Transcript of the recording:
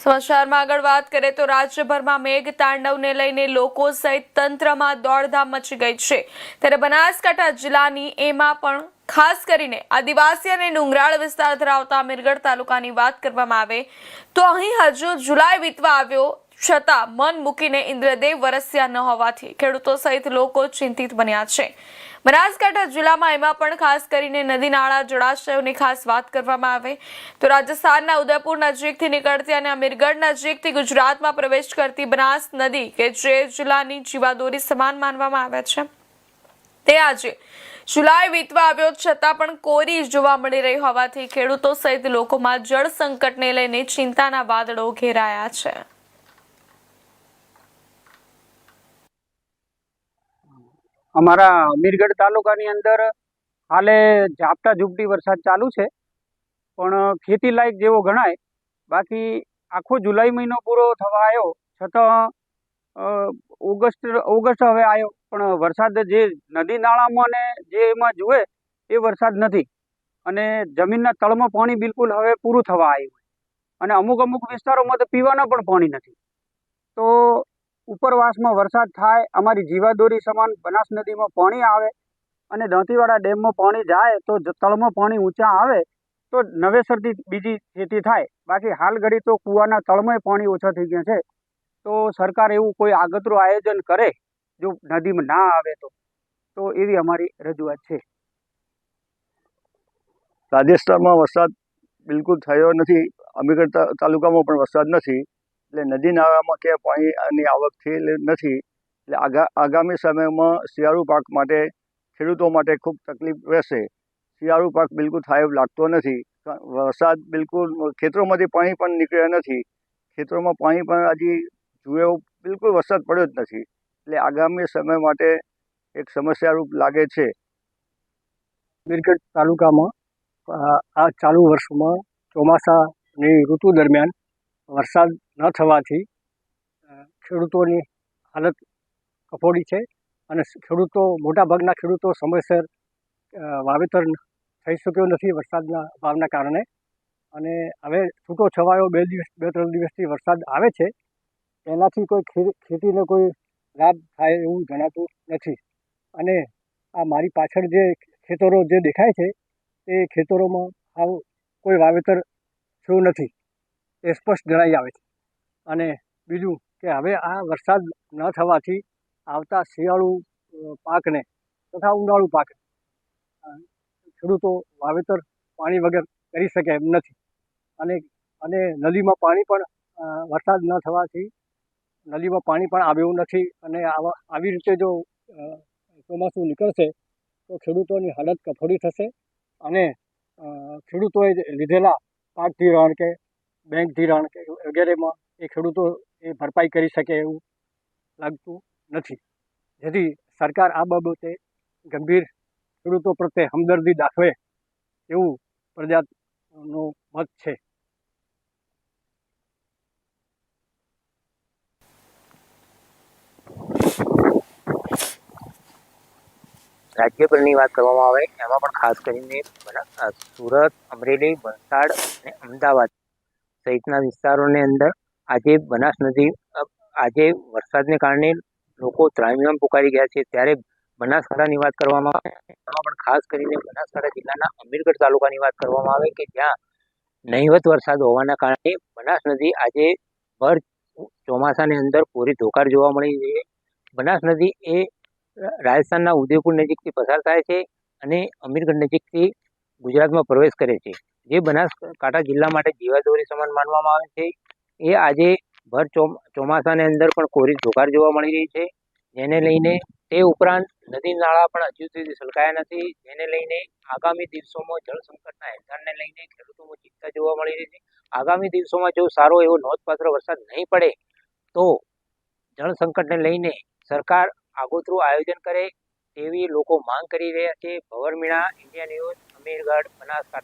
સમાચારમાં આગળ વાત કરીએ તો રાજ્યભરમાં મેઘ તાંડવને લઈને લોકો સહિત તંત્રમાં દોડધામ મચી ગઈ છે, ત્યારે બનાસકાંઠા જિલ્લાની એમાં પણ ખાસ કરીને આદિવાસી અને ડુંગરાળ વિસ્તાર ધરાવતા અમીરગઢ તાલુકાની વાત કરવામાં આવે તો અહીં હજુ જુલાઈ વીતવા આવ્યો છતાં મન મૂકીને ઇન્દ્રદેવ વરસ્યા ન હોવાથી ખેડૂતો સહિત લોકો ચિંતિત બન્યા છે। બનાસકાંઠા જિલ્લામાં એમાં પણ ખાસ કરીને નદી નાળા જળાશયોની ખાસ વાત કરવામાં આવે તો રાજસ્થાનના ઉદયપુર નજીકથી નીકળતી અને અમીરગઢ નજીકથી ગુજરાતમાં પ્રવેશ કરતી બનાસ નદી કે જે જિલ્લાની જીવાદોરી સમાન માનવામાં આવે છે, તે આજે જુલાઈ વીતવા આવ્યો છતાં પણ કોરી જોવા મળી રહી હોવાથી ખેડૂતો સહિત લોકોમાં જળ સંકટને લઈને ચિંતાના વાદળો ઘેરાયા છે। અમારા અમીરગઢ તાલુકાની અંદર હાલે ઝાપટા ઝૂપટી વરસાદ ચાલુ છે, પણ ખેતી લાયક જેવો ગણાય। બાકી આખો જુલાઈ મહિનો પૂરો થવા આવ્યો છતાં ઓગસ્ટ હવે આવ્યો, પણ વરસાદ જે નદી નાળામાં ને જે એમાં જુએ એ વરસાદ નથી, અને જમીનના તળમાં પાણી બિલકુલ હવે પૂરું થવા આવ્યું, અને અમુક વિસ્તારોમાં તો પીવાના પણ પાણી નથી। તો ઉપરવાસમાં વરસાદ થાય, અમારી જીવાદોરી સમાન બનાસ નદીમાં પાણી આવે અને દાંતીવાડા ડેમમાં પાણી જાય તો તળમાં પાણી ઊંચા આવે તો નવેસરથી બીજી ખેતી થાય। બાકી હાલ ઘડી તો કૂવાના તળમાં પાણી ઓછા થઈ ગયા છે, તો સરકાર એવું કોઈ આગતરું આયોજન કરે જો નદીમાં ના આવે તો એવી અમારી રજૂઆત છે। રાજસ્થાનમાં વરસાદ બિલકુલ થયો નથી, અમીરગઢ તાલુકામાં પણ વરસાદ નથી, એટલે નદી નાળામાં ક્યાંય પાણીની આવક થઈ નથી। એટલે આગામી સમયમાં શિયાળુ પાક માટે ખેડૂતો માટે ખૂબ તકલીફ રહેશે। શિયાળુ પાક બિલકુલ થાય એવું લાગતો નથી। વરસાદ બિલકુલ ખેતરોમાંથી પાણી પણ નીકળ્યા નથી, ખેતરોમાં પાણી પણ હજી જુએ એવું બિલકુલ વરસાદ પડ્યો જ નથી, એટલે આગામી સમય માટે એક સમસ્યારૂપ લાગે છે। અમીરગઢ તાલુકામાં આ ચાલુ વર્ષમાં ચોમાસાની ઋતુ દરમિયાન વરસાદ ન થવાથી ખેડૂતોની હાલત કફોડી છે, અને મોટાભાગના ખેડૂતો સમયસર વાવેતર થઈ શક્યો નથી વરસાદના અભાવના કારણે। અને હવે છૂટો છવાયો બે ત્રણ દિવસથી વરસાદ આવે છે, એનાથી કોઈ ખેતીને કોઈ લાભ થાય એવું જણાતું નથી। અને આ મારી પાછળ જે ખેતરો જે દેખાય છે એ ખેતરોમાં હાવ કોઈ વાવેતર થયું નથી, એ સ્પષ્ટ જણાઈ આવે છે। અને બીજું કે હવે આ વરસાદ ન થવાથી આવતા શિયાળુ પાકને તથા ઉનાળુ પાકને ખેડૂતો વાવેતર પાણી વગર કરી શકે એમ નથી, અને નદીમાં પાણી પણ વરસાદ ન થવાથી નદીમાં પાણી પણ આવ્યું નથી, અને આવી રીતે જો ચોમાસું નીકળશે તો ખેડૂતોની હાલત કફોડી થશે, અને ખેડૂતોએ લીધેલા પાક ધિરાણ કે બેંક ધિરાણ કે વગેરેમાં એ ખેડૂતો એ ભરપાઈ કરી શકે એવું લાગતું નથી, જેથી સરકાર આ બાબતે ગંભીર ખેડૂતો પ્રત્યે હમદર્દી દાખવે એવું પ્રજાનો મત છે। રાજ્યભરની વાત કરવામાં આવે એમાં પણ ખાસ કરીને સુરત, અમરેલી, વલસાડ અને અમદાવાદ સહિતના વિસ્તારોની અંદર આજે બનાસ નદી આજે વરસાદને કારણે લોકો ત્રાહિમામ પુકારી ગયા છે, ત્યારે બનાસકાંઠાની વાત કરવામાં આવે એમાં પણ ખાસ કરીને બનાસકાંઠા જિલ્લાના અમીરગઢ તાલુકાની વાત કરવામાં આવે કે જ્યાં નહિવત વરસાદ હોવાના કારણે બનાસ નદી આજે ભર ચોમાસાની અંદર પૂરી ધોકાર જોવા મળી રહી છે। બનાસ નદી એ રાજસ્થાનના ઉદયપુર નજીકથી પસાર થાય છે અને અમીરગઢ નજીકથી ગુજરાતમાં પ્રવેશ કરે છે, જે બનાસકાંઠા જિલ્લા માટે જીવાદોરી સમાન માનવામાં આવે છે। એ આજે ભર ચોમાસાની અંદર પણ કોરી ધોકાર જોવા મળી રહી છે, જેને લઈને તે ઉપરાંત નદી નાળા પણ હજુ સુધી છલકાયા નથી, જેને લઈને આગામી દિવસોમાં જળ સંકટના એંધાણને લઈને ખેડૂતોમાં ચિંતા જોવા મળી રહી છે। આગામી દિવસોમાં જો સારો એવો નોંધપાત્ર વરસાદ નહીં પડે તો જળ સંકટને લઈને સરકાર આગોતરું આયોજન કરે તેવી લોકો માંગ કરી રહ્યા છે। ભવર મીણા, ઇન્ડિયા ન્યૂઝ, અમીરગઢ, બનાસકાંઠા।